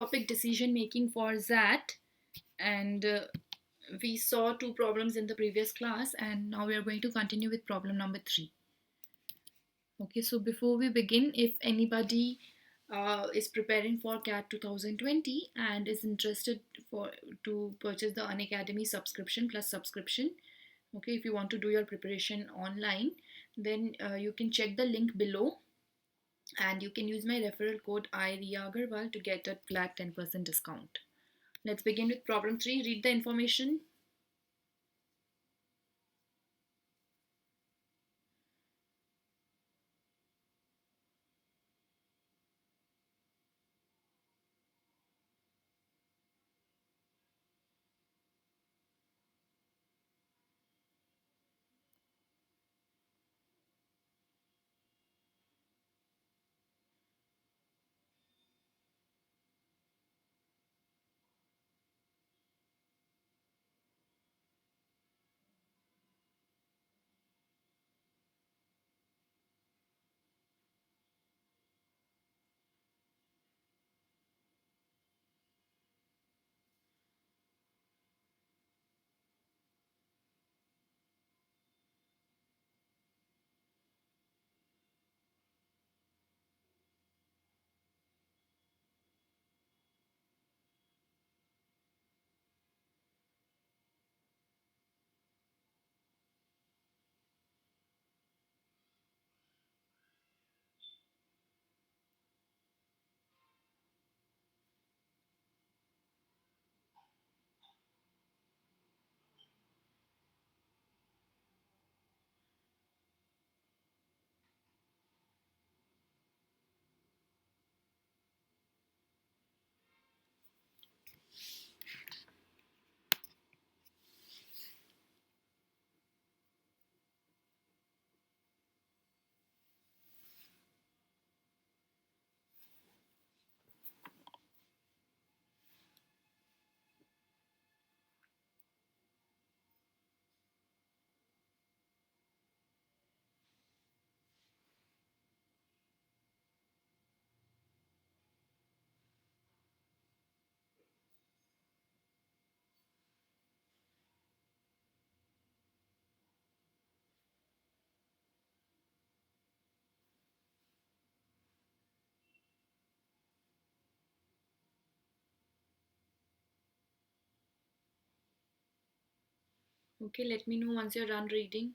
Topic decision making for XAT, and we saw two problems in the previous class, and now we are going to continue with problem number 3. Okay, so before we begin, if anybody is preparing for CAT 2020 and is interested for to purchase the Unacademy subscription plus subscription, okay, if you want to do your preparation online, then you can check the link below, and you can use my referral code Riya Agarwal to get a flat 10% discount. Let's begin with problem 3. Read the information. Okay, let me know once you're done reading.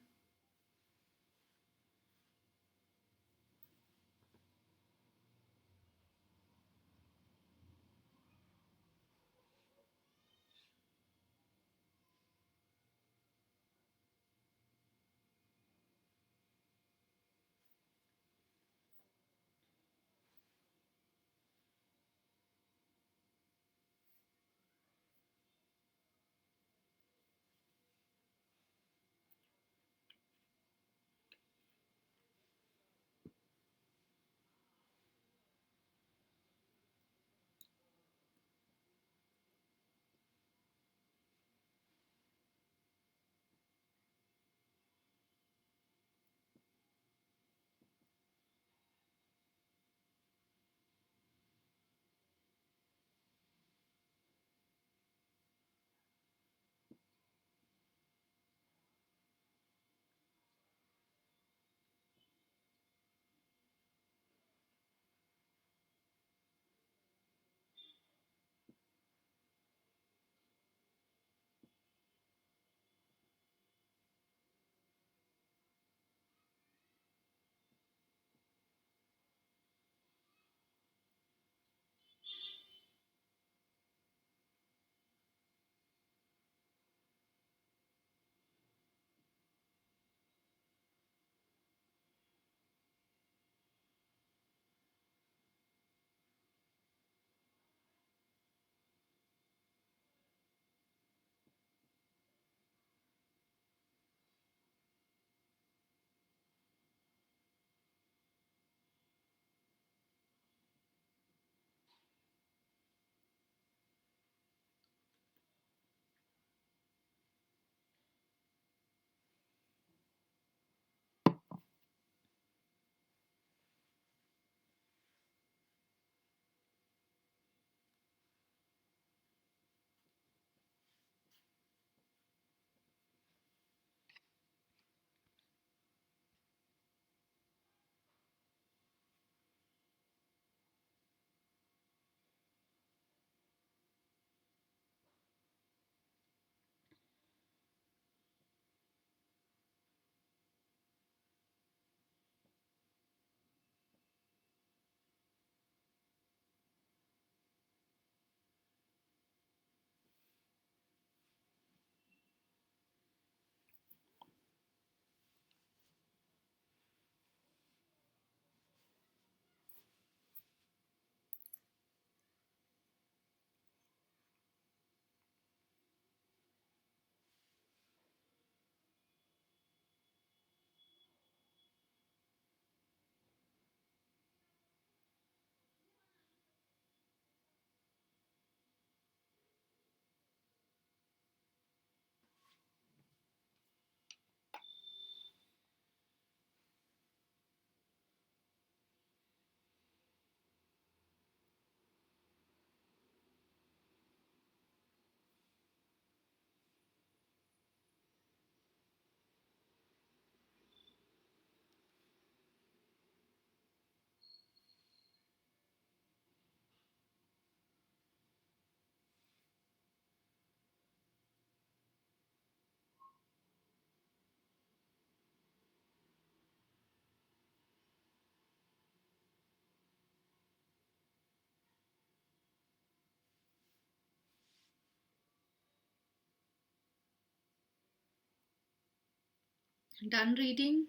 Done reading?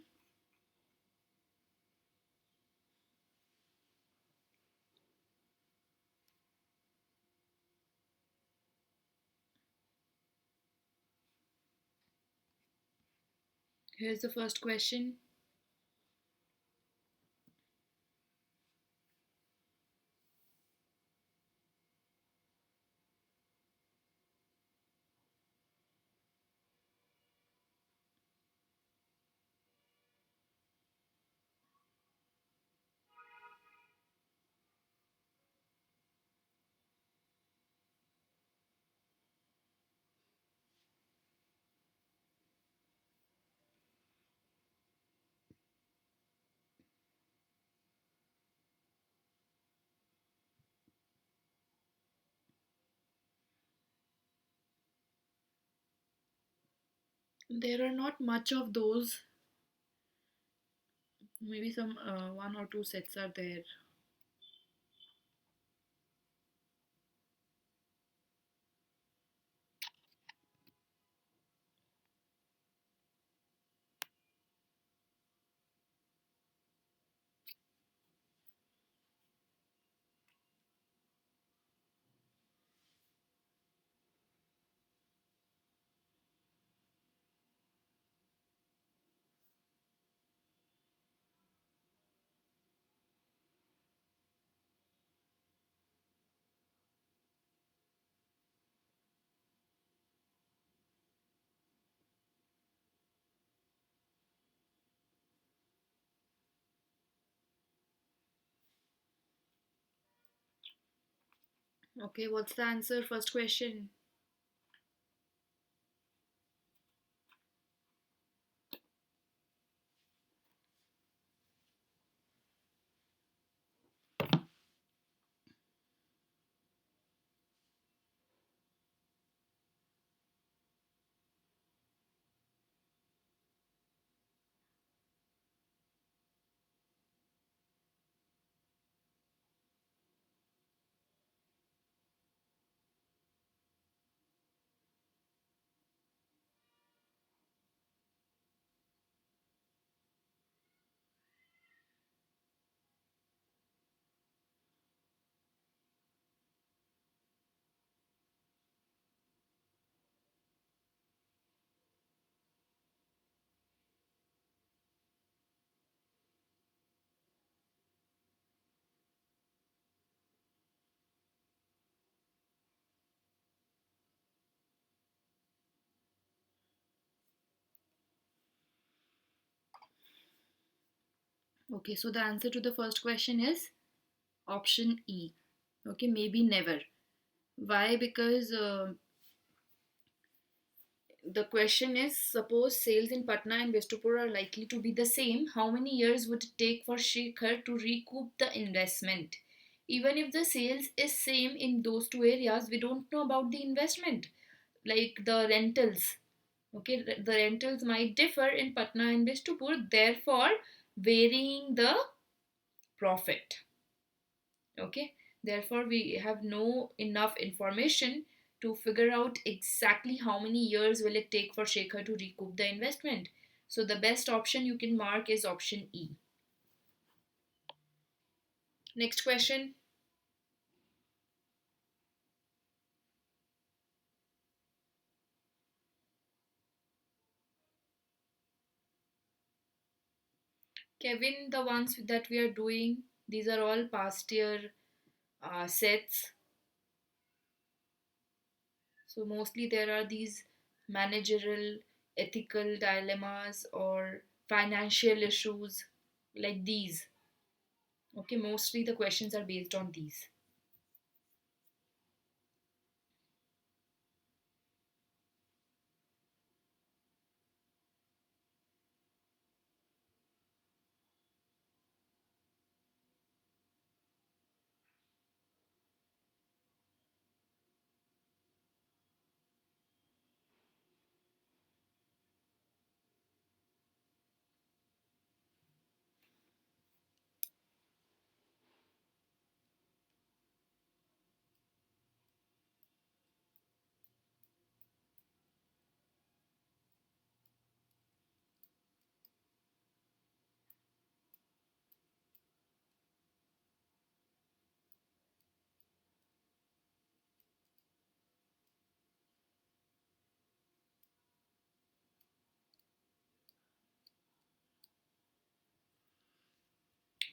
Here's the first question. There are not much of those. Maybe some one or two sets are there. Okay, what's the answer? First question. Okay, so the answer to the first question is option E. Okay, maybe never. Why? Because the question is, suppose sales in Patna and Bestupur are likely to be the same. How many years would it take for Shekhar to recoup the investment? Even if the sales is same in those two areas, we don't know about the investment, like the rentals. Okay, the rentals might differ in Patna and Bestupur, therefore varying the profit. Okay, therefore we have no enough information to figure out exactly how many years will it take for Shekhar to recoup the investment. So the best option you can mark is option E. Next question. Kevin, the ones that we are doing, these are all past year sets. So mostly there are these managerial, ethical dilemmas or financial issues like these. Okay, mostly the questions are based on these.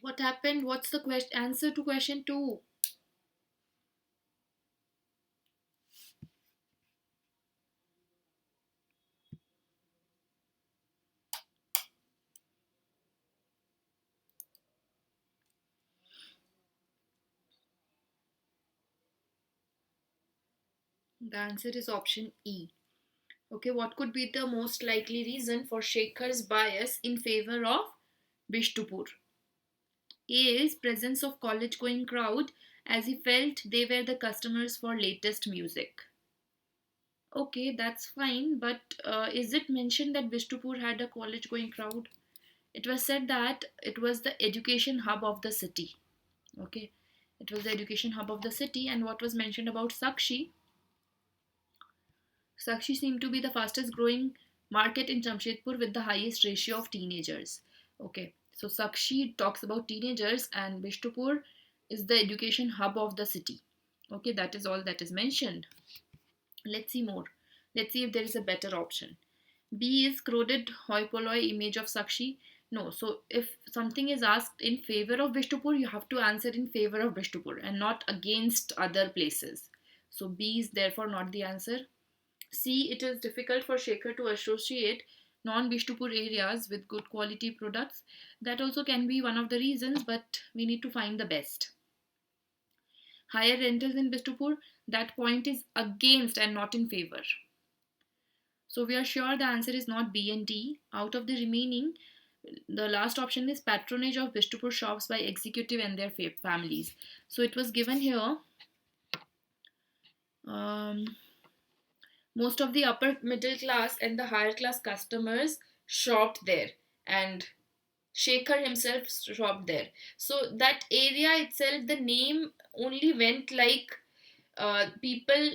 What happened? What's the question answer to question 2? The answer is option E. Okay, what could be the most likely reason for Shekhar's bias in favor of Bishtupur? A is presence of college going crowd, as he felt they were the customers for latest music. Okay, that's fine, but is it mentioned that Bishtupur had a college going crowd? It was said that it was the education hub of the city. Okay, it was the education hub of the city, and what was mentioned about Sakshi? Sakshi seemed to be the fastest growing market in Jamshedpur with the highest ratio of teenagers. Okay, so Sakshi talks about teenagers, and Bishtupur is the education hub of the city. Okay, that is all that is mentioned. Let's see more. Let's see if there is a better option. B is crowded hoi polloi image of Sakshi. No, so if something is asked in favor of Bishtupur, you have to answer in favor of Bishtupur and not against other places. So B is therefore not the answer. C, it is difficult for Shekhar to associate non-Bishtupur areas with good quality products. That also can be one of the reasons, but we need to find the best. Higher rentals in Bishtupur, that point is against and not in favor. So we are sure the answer is not B and D. Out of the remaining, the last option is patronage of Bishtupur shops by executive and their families. So it was given here. Um, Most of the upper middle class and the higher class customers shopped there, and Shekhar himself shopped there. So that area itself, the name only went like people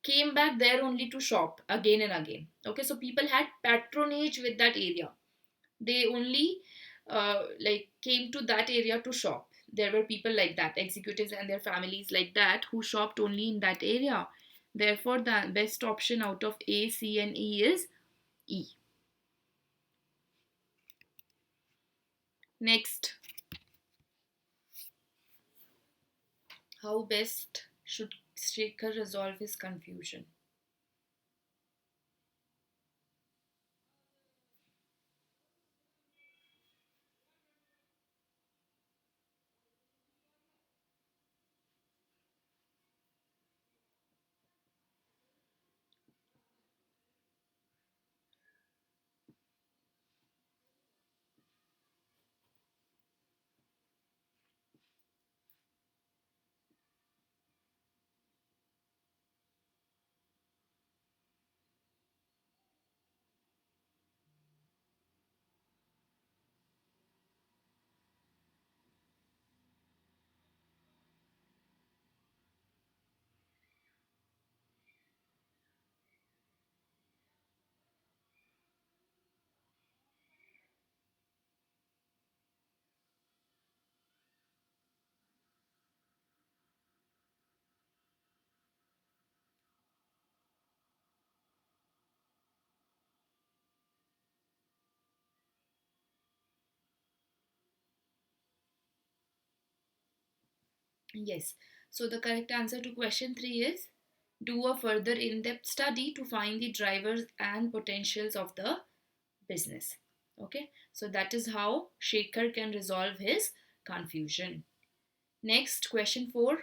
came back there only to shop again and again. Okay, so people had patronage with that area. They only like came to that area to shop. There were people like that, executives and their families like that, who shopped only in that area. Therefore, the best option out of A, C, and E is E. Next, how best should Shekhar resolve his confusion? Yes. So the correct answer to question 3 is do a further in-depth study to find the drivers and potentials of the business. Okay. So that is how Shekhar can resolve his confusion. Next, question 4.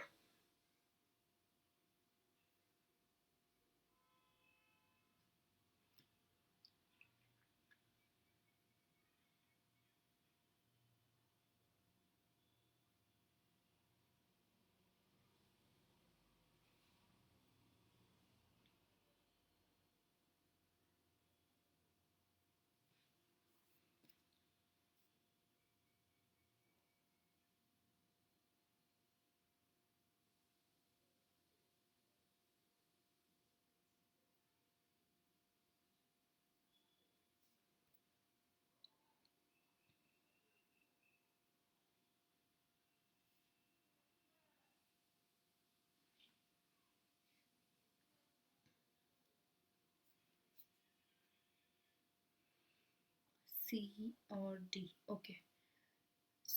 C or D. Okay.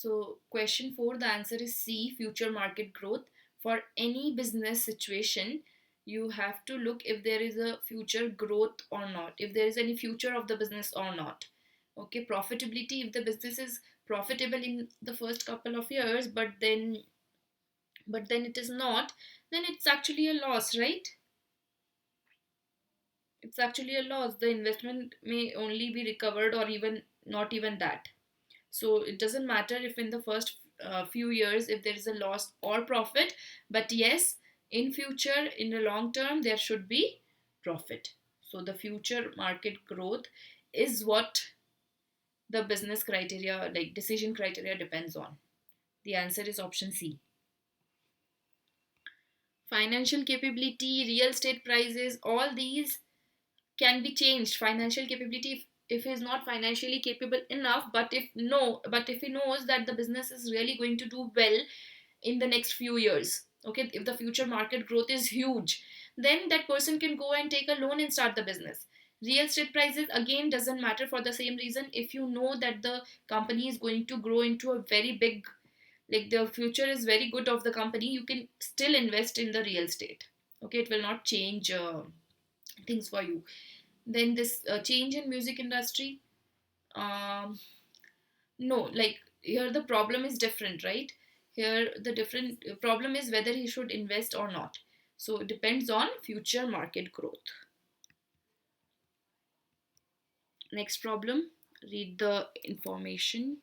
So, question 4, the answer is C, future market growth. For any business situation, you have to look if there is a future growth or not, if there is any future of the business or not. Okay, profitability, if the business is profitable in the first couple of years, but then it is not, then it's actually a loss, right? It's actually a loss. The investment may only be recovered or even not even that. So it doesn't matter if in the first few years if there is a loss or profit, but yes, in future, in the long term, there should be profit. So the future market growth is what the business criteria, like decision criteria, depends on. The answer is option C. Financial capability, real estate prices, all these can be changed. Financial capability, if he is not financially capable enough, but if he knows that the business is really going to do well in the next few years, okay, if the future market growth is huge, then that person can go and take a loan and start the business. Real estate prices again doesn't matter for the same reason. If you know that the company is going to grow into a very big, like the future is very good of the company, you can still invest in the real estate. Okay, it will not change things for you. Then this change in music industry, um no, like here the problem is different, right? Here the different problem is whether he should invest or not. So it depends on future market growth. Next problem, read the information.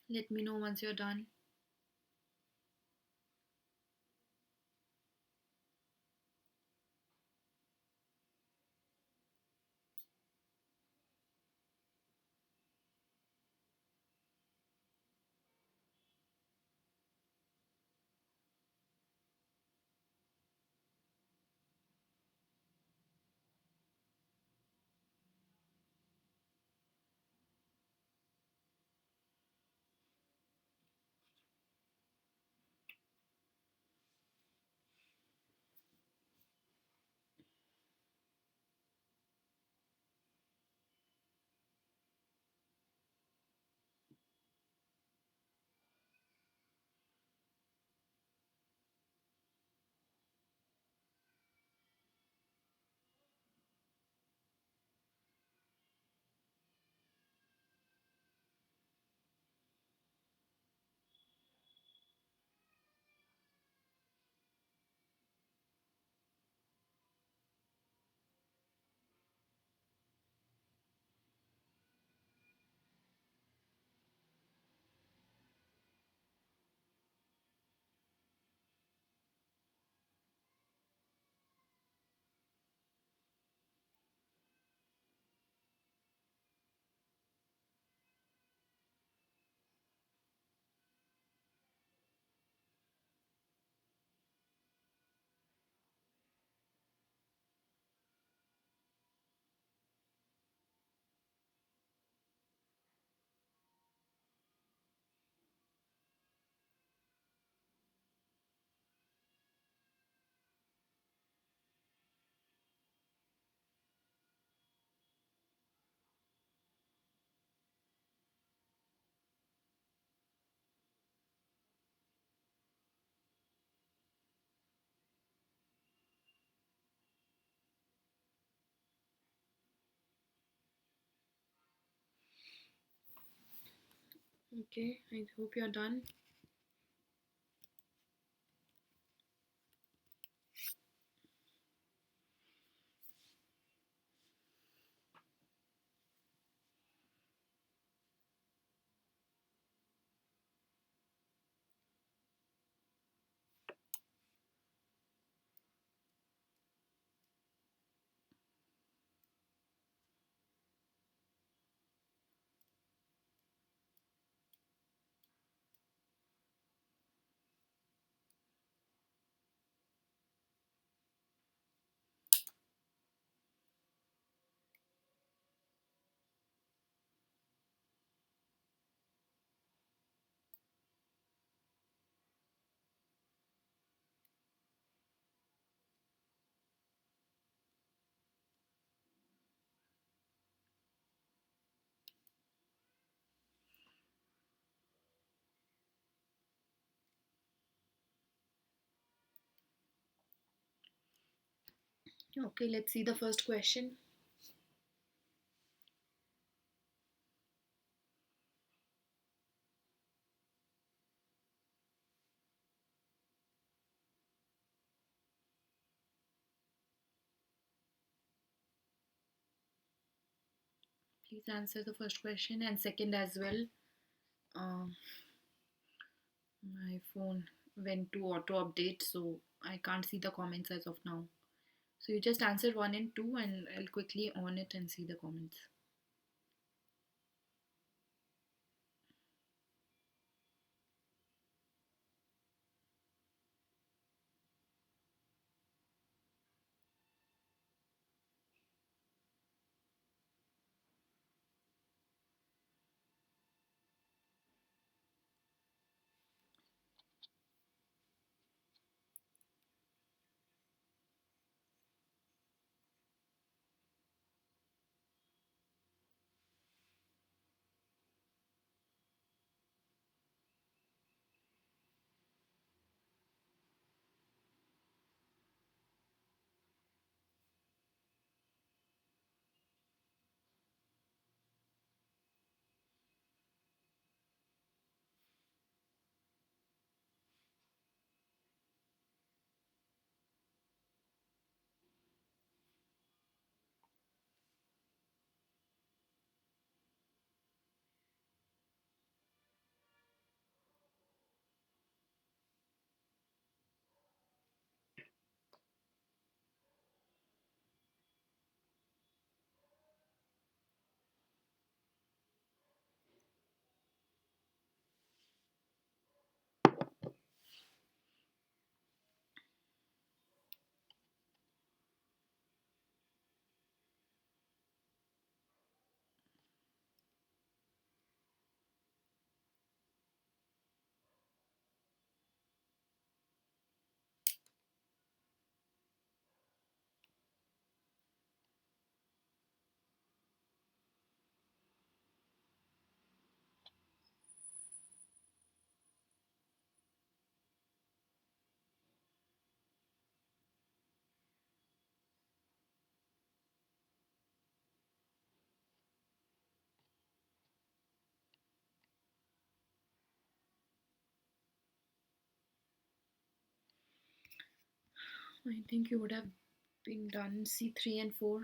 Let me know once you're done. Okay, I hope you're done. Okay, let's see the first question. Please answer the first question and second as well. Um, my phone went to auto update, so I can't see the comments as of now. So you just answer one and two, and I'll quickly on it and see the comments. I think you would have been done C3 and 4.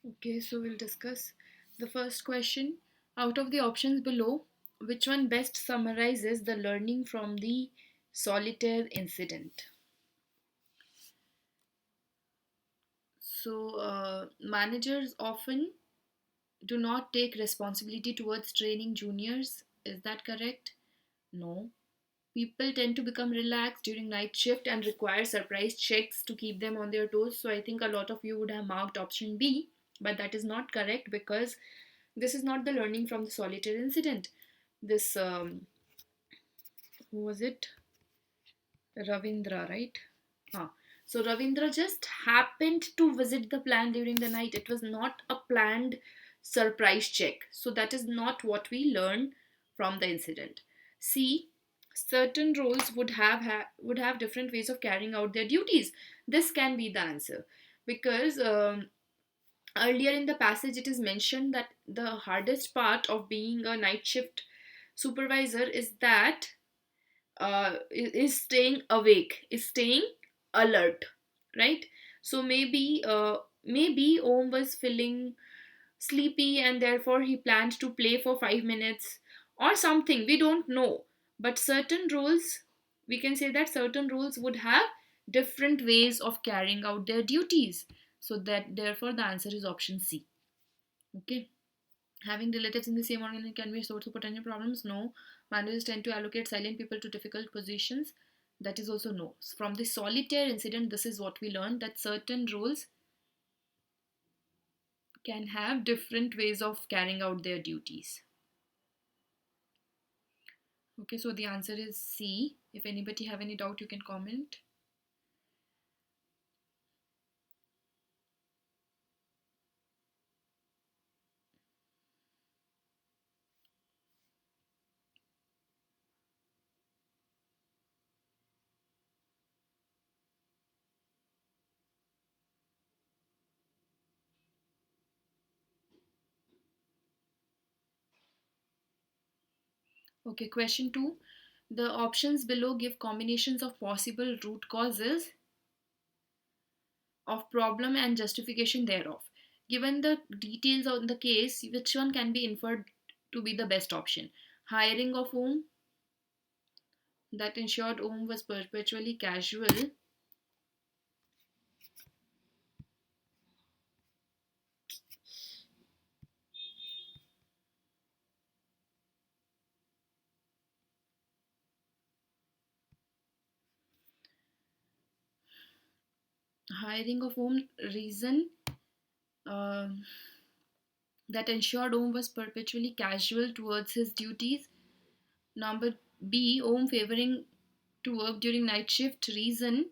Okay, so we'll discuss the first question. Out of the options below, which one best summarizes the learning from the solitaire incident? So, managers often do not take responsibility towards training juniors. Is that correct? No. People tend to become relaxed during night shift and require surprise checks to keep them on their toes. So, I think a lot of you would have marked option B, but that is not correct because this is not the learning from the solitaire incident. This, who was it? Ravindra, right? Huh. So Ravindra just happened to visit the plant during the night. It was not a planned surprise check. So that is not what we learn from the incident. C. Certain roles would have different ways of carrying out their duties. This can be the answer because earlier in the passage it is mentioned that the hardest part of being a night shift supervisor is that is staying awake, is staying alert, right? So maybe Om was feeling sleepy and therefore he planned to play for 5 minutes or something. We don't know, but certain roles, we can say that certain roles would have different ways of carrying out their duties. So that therefore the answer is option C. Okay. Having relatives in the same organization can be a source of potential problems. No. Managers tend to allocate silent people to difficult positions. That is also no. From the solitaire incident, this is what we learned, that certain roles can have different ways of carrying out their duties. Okay, so the answer is C. If anybody have any doubt, you can comment. Okay, question 2. The options below give combinations of possible root causes of problem and justification thereof. Given the details of the case, which one can be inferred to be the best option? Hiring of whom that ensured whom was perpetually casual. Hiring of whom reason um that ensured Om was perpetually casual towards his duties. Number B, Om favoring to work during night shift reason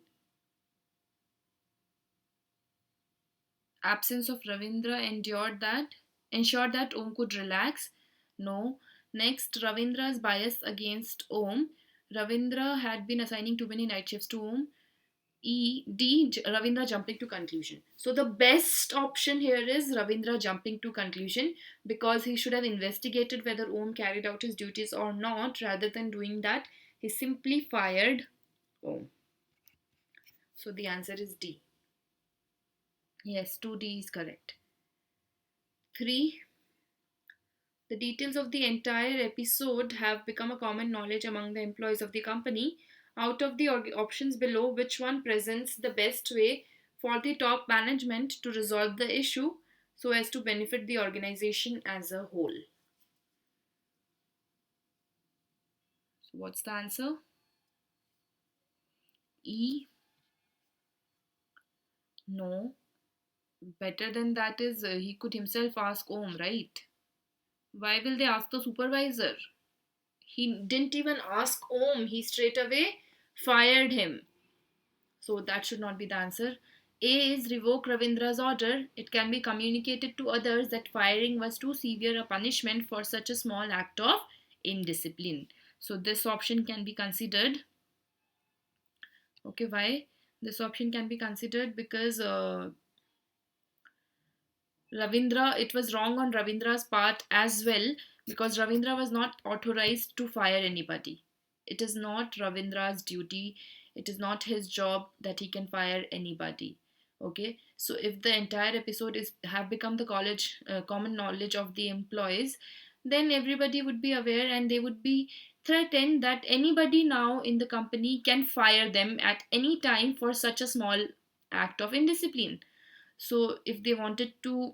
absence of Ravindra ensured that Om could relax. No. Next, Ravindra's bias against Om. Ravindra had been assigning too many night shifts to Om. Ravindra jumping to conclusion. So the best option here is Ravindra jumping to conclusion because he should have investigated whether Om carried out his duties or not. Rather than doing that, he simply fired Om. So the answer is D. Yes, 2D is correct. 3. The details of the entire episode have become a common knowledge among the employees of the company. Out of the options below, which one presents the best way for the top management to resolve the issue so as to benefit the organization as a whole? So, what's the answer? E. No. Better than that is he could himself ask Om, right? Why will they ask the supervisor? He didn't even ask Om, he straight away fired him. So that should not be the answer. A is revoke Ravindra's order. It can be communicated to others that firing was too severe a punishment for such a small act of indiscipline. So this option can be considered. Okay, why? This option can be considered because it was wrong on Ravindra's part as well because Ravindra was not authorized to fire anybody. It is not Ravindra's duty. It is not his job that he can fire anybody. Okay. So if the entire episode is have become the college common knowledge of the employees, then everybody would be aware and they would be threatened that anybody now in the company can fire them at any time for such a small act of indiscipline. So if they wanted to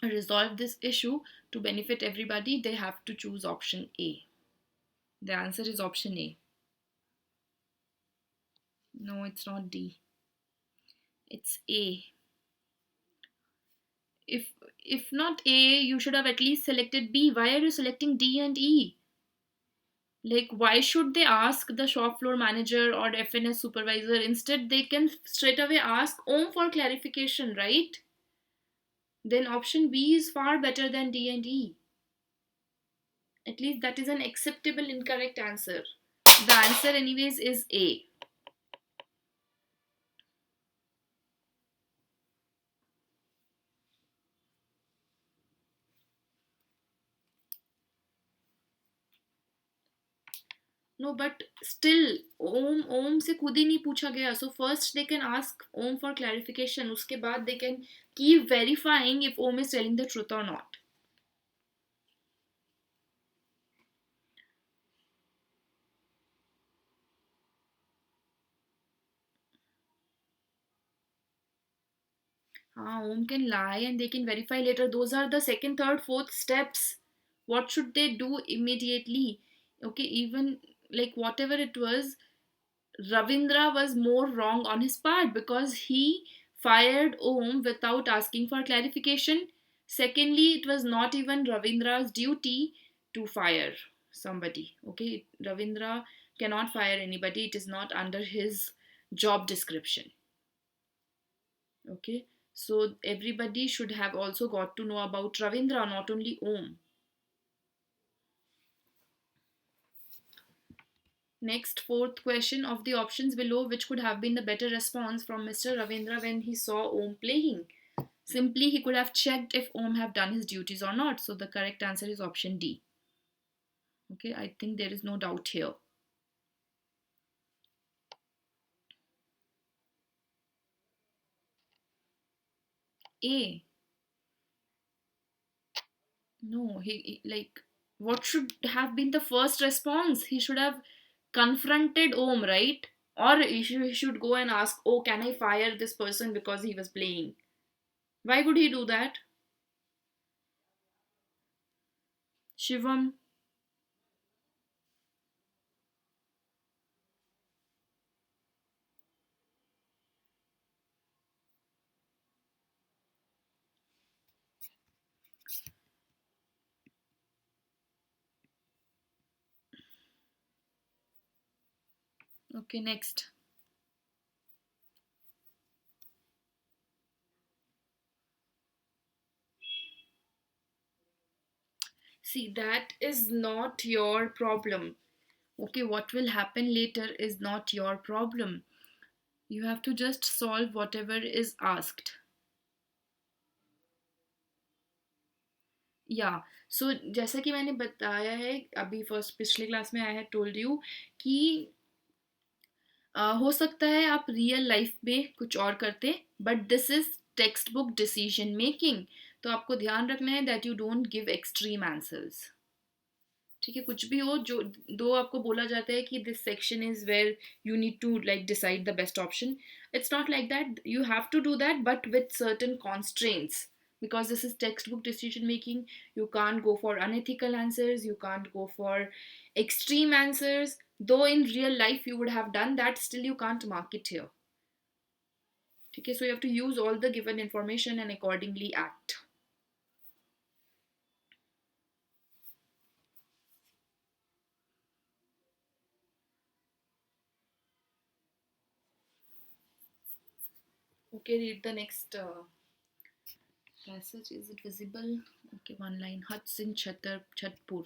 resolve this issue to benefit everybody, they have to choose option A. The answer is option A. No, it's not D. It's A. If not A, you should have at least selected B. Why are you selecting D and E? Like, why should they ask the shop floor manager or FNS supervisor? Instead, they can straight away ask OM for clarification, right? Then option B is far better than D and E. At least that is an acceptable incorrect answer. The answer, anyways, is A. No, but still, ओम से खुद ही नहीं पूछा गया. So first they can ask Om for clarification. उसके बाद they can keep verifying if Om is telling the truth or not. Om can lie and they can verify later. Those are the second, third, fourth steps. What should they do immediately? Okay, even like whatever it was, Ravindra was more wrong on his part because he fired Om without asking for clarification. Secondly, it was not even Ravindra's duty to fire somebody. Okay, Ravindra cannot fire anybody, it is not under his job description. Okay, so everybody should have also got to know about Ravindra, not only Om. Next, fourth question of the options below, which could have been the better response from Mr. Ravindra when he saw Om playing? Simply, he could have checked if Om have done his duties or not. So the correct answer is option D. Okay, I think there is no doubt here. A. No, like, what should have been the first response? He should have confronted Om, right? Or he should go and ask, oh, can I fire this person because he was playing? Why would he do that? Shivam. Okay, next. See, that is not your problem. Okay, what will happen later is not your problem. You have to just solve whatever is asked. या सो जैसा कि मैंने बताया है अभी first पिछले class में I had told you कि हो सकता है आप रियल लाइफ में कुछ और करते but this is text book decision making. तो आपको ध्यान रखना है that you don't give extreme answers. ठीक है, कुछ भी हो जो दो आपको बोला जाता है कि this section is where you need to like decide the best option. It's not like that. You have to do that, but with certain constraints. Because this is textbook decision making, you can't go for unethical answers, you can't go for extreme answers. Though in real life you would have done that, still you can't mark it here. Okay, so you have to use all the given information and accordingly act. Okay, read the next passage. Is it visible? Okay, one line. Huts in Chatpur.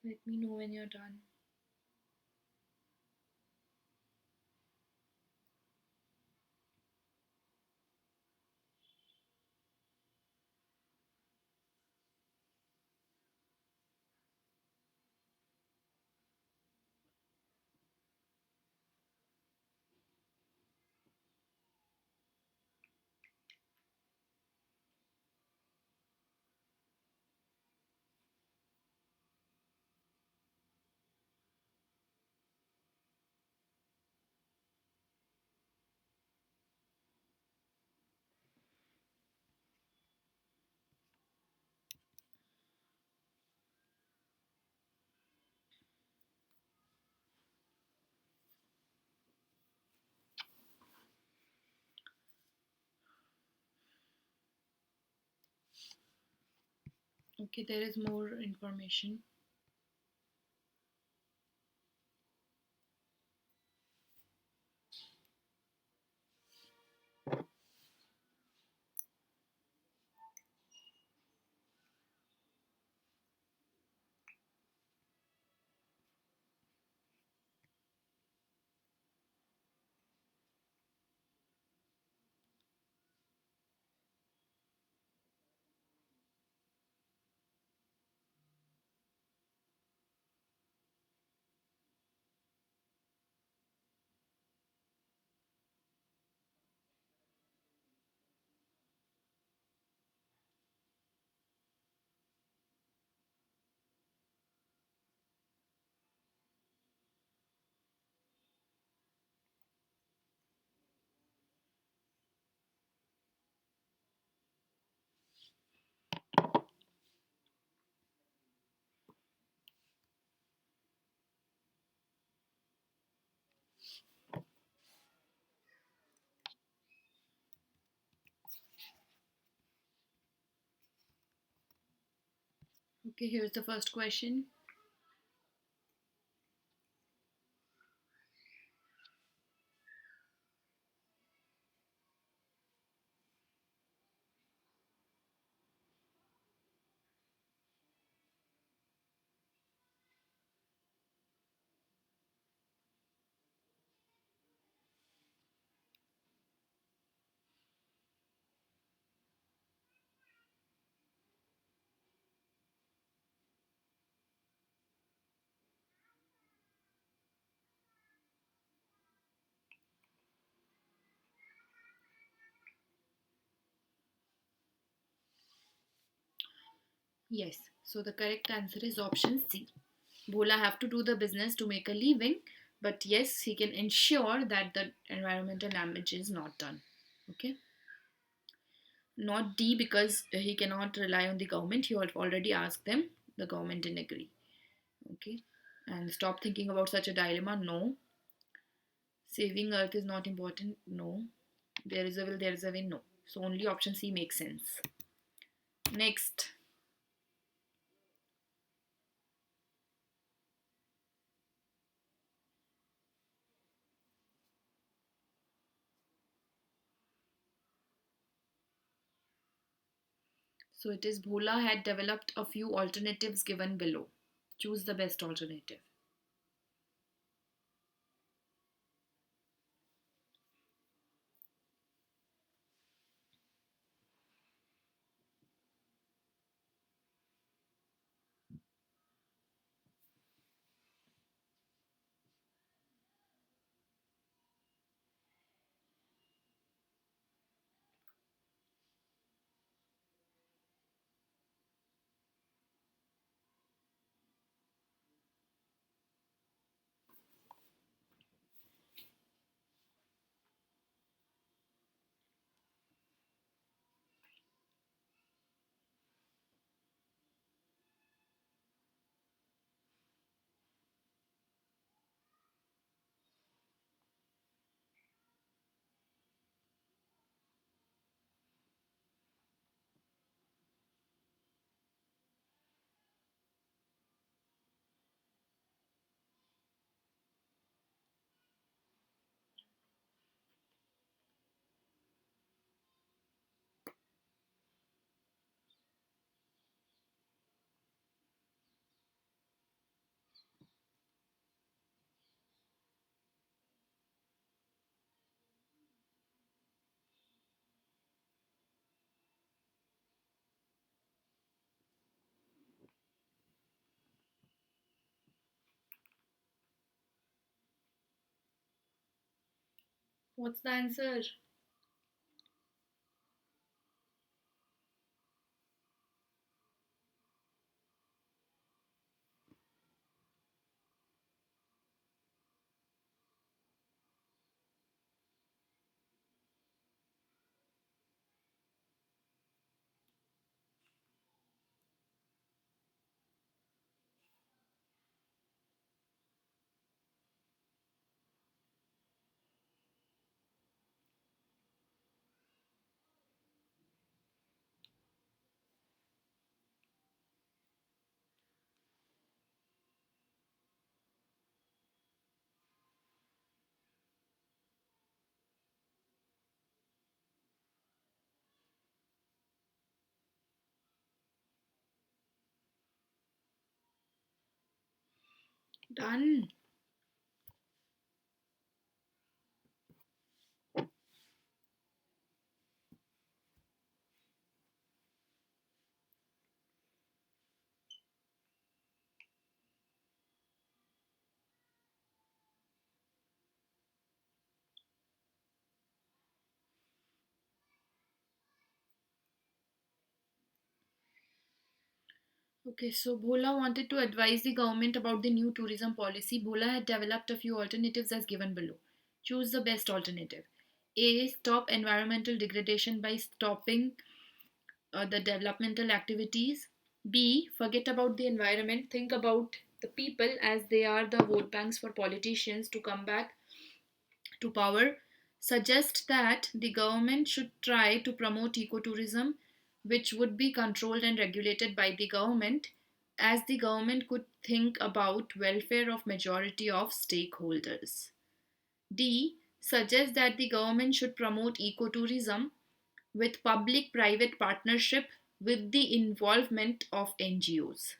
Let me know when you're done. Okay, there is more information. Okay, here's the first question. Yes, so the correct answer is option C. Bhola have to do the business to make a living, but yes, he can ensure that the environmental damage is not done. Okay. Not D because he cannot rely on the government. You have already asked them. The government didn't agree. Okay. And stop thinking about such a dilemma. No. Saving Earth is not important. No. There is a will, there is a way. No. So only option C makes sense. Next. So it is Bhola had developed a few alternatives given below. Choose the best alternative. What's the answer? Done. Okay, so Bhola wanted to advise the government about the new tourism policy. Bhola had developed a few alternatives as given below. Choose the best alternative. A. Stop environmental degradation by stopping the developmental activities. B. Forget about the environment. Think about the people as they are the vote banks for politicians to come back to power. Suggest that the government should try to promote ecotourism, which would be controlled and regulated by the government, as the government could think about welfare of majority of stakeholders. D. Suggests that the government should promote ecotourism with public private partnership with the involvement of NGOs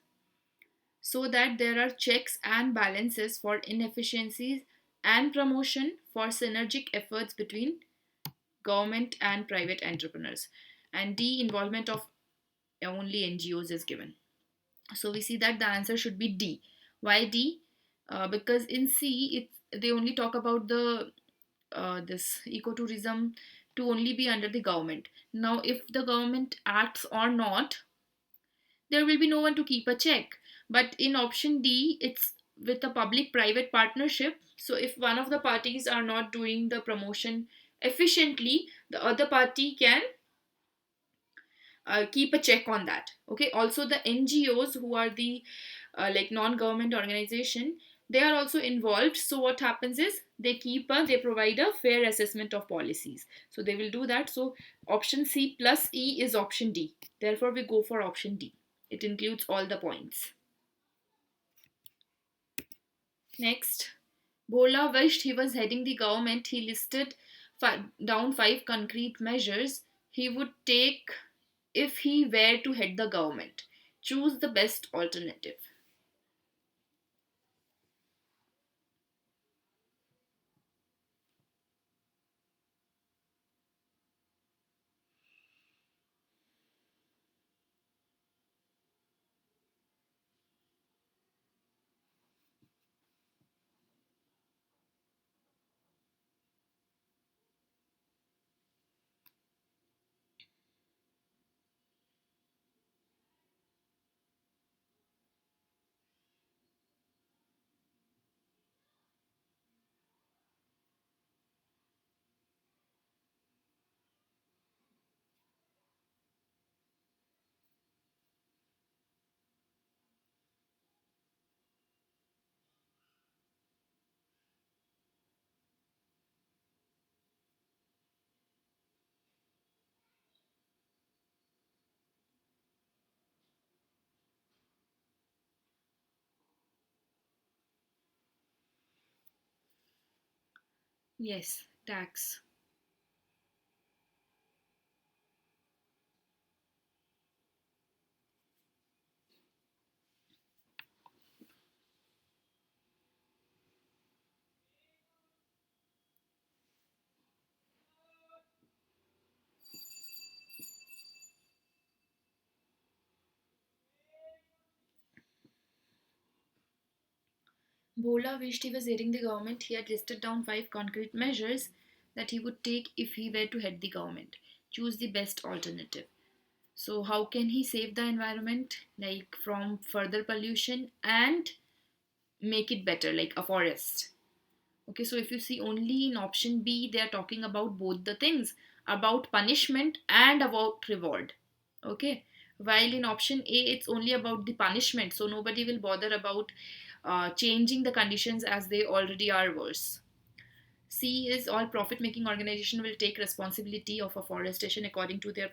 so that there are checks and balances for inefficiencies and promotion for synergic efforts between government and private entrepreneurs. And D, involvement of only NGOs is given. So we see that the answer should be D. Why D? Because in C, they only talk about the this ecotourism to only be under the government. Now, if the government acts or not, there will be no one to keep a check. But in option D, it's with a public private partnership. So if one of the parties are not doing the promotion efficiently, the other party can keep a check on that. Okay, also the NGOs, who are the like non-government organization, they are also involved. So what happens is they provide a fair assessment of policies, so they will do that. So option C plus E is option D, therefore we go for option D. It includes all the points. Next, Bola wished he was heading the government. He listed down 5 concrete measures he would take if he were to head the government. Choose the best alternative. Yes, tax. Bola wished he was heading the government. He had listed down 5 concrete measures that he would take if he were to head the government. Choose the best alternative. So how can he save the environment, like from further pollution, and make it better, like a forest? Okay, so if you see only in option B, they are talking about both the things, about punishment and about reward. Okay, while in option A, it's only about the punishment, so nobody will bother about changing the conditions as they already are worse. C is all profit making organization will take responsibility of afforestation according to their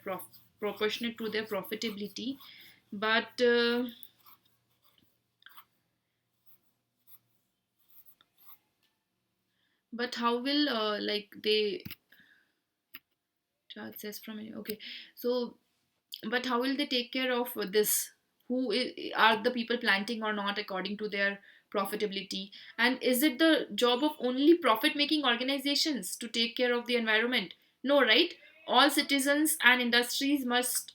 proportionate to their profitability. But how will like they chart says from okay, so but how will they take care of this? Are the people planting or not according to their profitability? And is it the job of only profit making organizations to take care of the environment? No, right? All citizens and industries must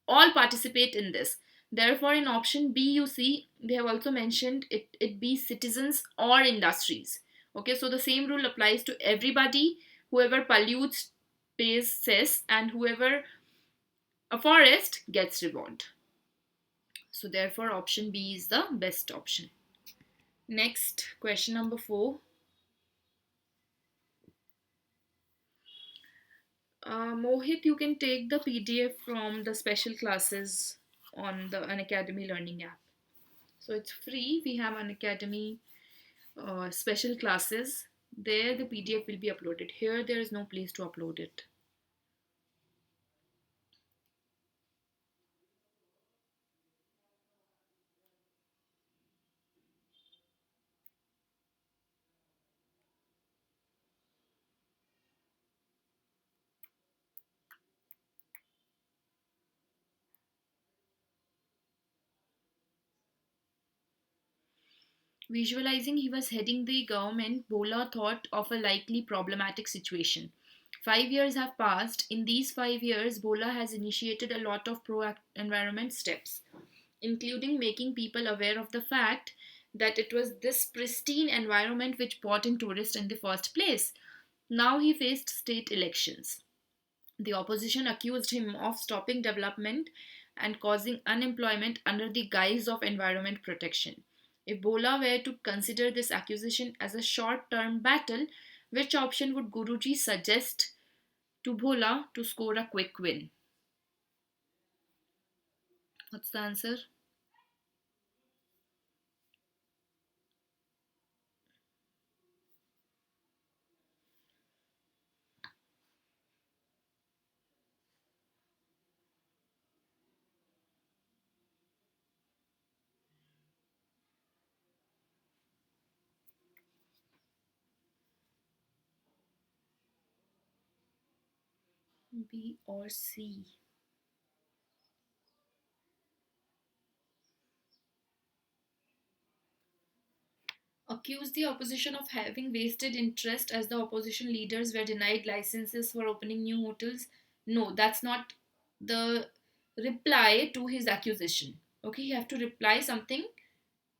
all participate in this. Therefore, in option B, you see they have also mentioned it be citizens or industries. Okay, so the same rule applies to everybody. Whoever pollutes pays cess, and whoever a forest gets reward. So therefore option B is the best option. Next, question number 4. Mohit, you can take the PDF from the special classes on the Unacademy learning app. So it's free. We have Unacademy special classes. There the PDF will be uploaded. Here there is no place to upload it. Visualizing he was heading the government, Bola thought of a likely problematic situation. 5 years have passed. In these 5 years, Bola has initiated a lot of pro environment steps, including making people aware of the fact that it was this pristine environment which brought in tourists in the first place. Now he faced state elections. The opposition accused him of stopping development and causing unemployment under the guise of environment protection. If Bola were to consider this accusation as a short term battle, which option would Guruji suggest to Bola to score a quick win? What's the answer? B or C? Accused the opposition of having wasted interest as the opposition leaders were denied licenses for opening new hotels. No, that's not the reply to his accusation. Okay, you have to reply something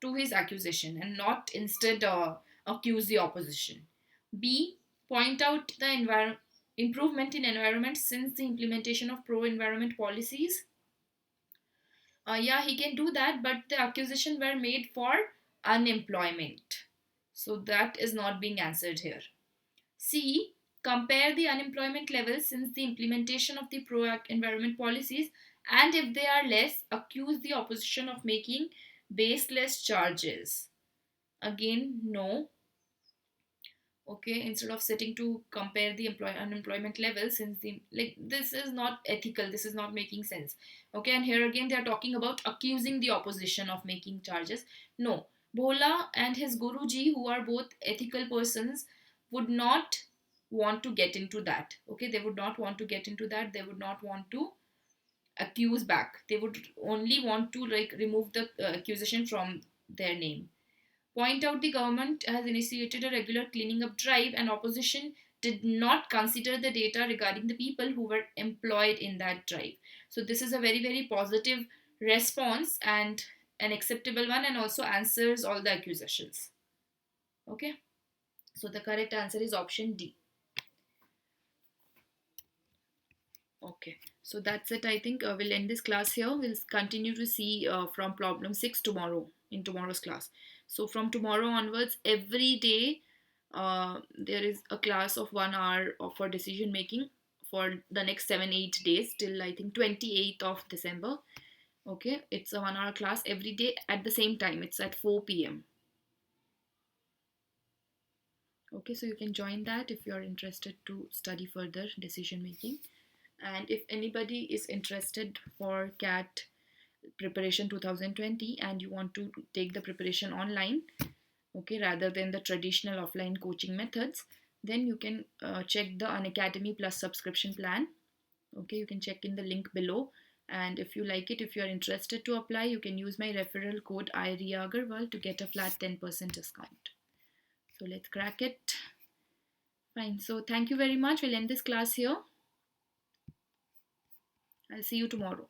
to his accusation and not instead accuse the opposition. B, point out the improvement in environment since the implementation of pro environment policies. Yeah, he can do that, but the accusation were made for unemployment. So that is not being answered here. C, compare the unemployment levels since the implementation of the pro environment policies, and if they are less, accuse the opposition of making baseless charges. Again, no. Okay, instead of sitting to compare the unemployment level, since the like this is not ethical, this is not making sense. Okay, and here again they are talking about accusing the opposition of making charges. No, Bhola and his Guruji, who are both ethical persons, would not want to get into that. Okay, they would not want to get into that. They would not want to accuse back. They would only want to like remove the accusation from their name. Point out the government has initiated a regular cleaning up drive, and opposition did not consider the data regarding the people who were employed in that drive. So this is a very very positive response and an acceptable one, and also answers all the accusations. Okay, so the correct answer is option D. Okay, so that's it. I think we'll end this class here. We'll continue to see from problem 6 tomorrow in tomorrow's class. So from tomorrow onwards, every day there is a class of 1 hour for decision making for the next 7-8 days till I think 28th of December. Okay, it's a 1 hour class every day at the same time. It's at 4 p.m. Okay, so you can join that if you're interested to study further decision making. And if anybody is interested for CAT preparation 2020 and you want to take the preparation online, okay, rather than the traditional offline coaching methods, then you can check the Unacademy Plus subscription plan. Okay, you can check in the link below. And if you like it, if you're interested to apply, you can use my referral code Riya Agarwal to get a flat 10% discount. So let's crack it. Fine. So thank you very much. We'll end this class here. I'll see you tomorrow.